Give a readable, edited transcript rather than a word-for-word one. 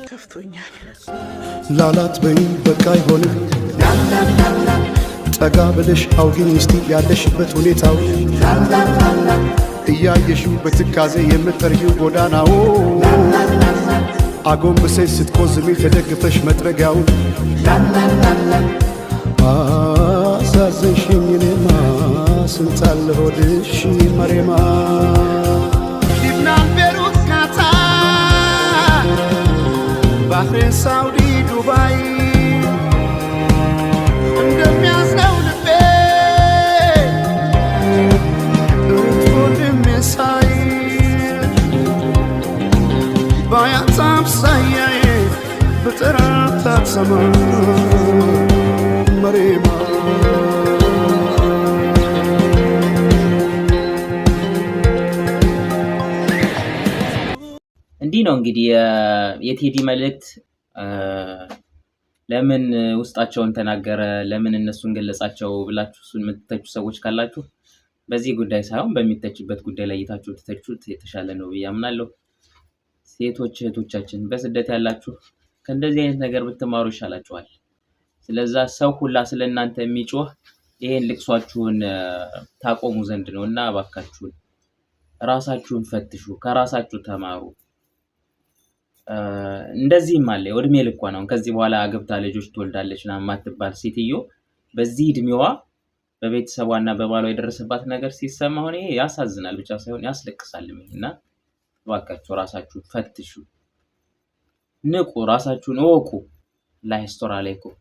ከፍቶኛል ላላት በይ በቃ አይሆንም ጠጋ ብለሽ አውጊኝ እስቲ ያለሽበት ሁኔታው እያየሽው በትካዜ የምትጠርጊው ጎዳናው አጎንብሰሽ ስትቆዝሚ ተደግፈሽ መጥረጊያው አሳዘንሽኝ እኔማ ስንታለ ሆድሽ መሬማ ሊብናን ቤሩት ካታር ባህሬን ሳውዲ ዱባይ እንደሚያዝነው ልቤ እርትፎልም የሳይ ባያት አምሳያዬ በጠራት አትሰማ መሬማ እንዲህ ነው እንግዲህ የቴዲ መልእክት። ለምን ውስጣቸውን ተናገረ ለምን እነሱን ገለጻቸው ብላችሁ እሱን የምትተቹ ሰዎች ካላችሁ በዚህ ጉዳይ ሳይሆን በሚተችበት ጉዳይ ላይ እይታችሁ ትተቹት የተሻለ ነው ብዬ አምናለሁ። ሴቶች እህቶቻችን በስደት ያላችሁ ከእንደዚህ አይነት ነገር ብትማሩ ይሻላችኋል። ስለዛ ሰው ሁላ ስለእናንተ የሚጮህ ይሄን ልቅሷችሁን ታቆሙ ዘንድ ነውና እባካችሁን ራሳችሁን ፈትሹ፣ ከራሳችሁ ተማሩ። እንደዚህም አለ እድሜ ልኳ ነው ከዚህ በኋላ አግብታ ልጆች ትወልዳለች እና ማትባል ሴትዮ በዚህ እድሜዋ በቤተሰቧና በባሏ የደረሰባት ነገር ሲሰማ ሆነ ያሳዝናል ብቻ ሳይሆን ያስለቅሳልም። እና እባካችሁ ራሳችሁን ፈትሹ፣ ንቁ፣ ራሳችሁን እወቁ። ላይስቶራ አለይኩም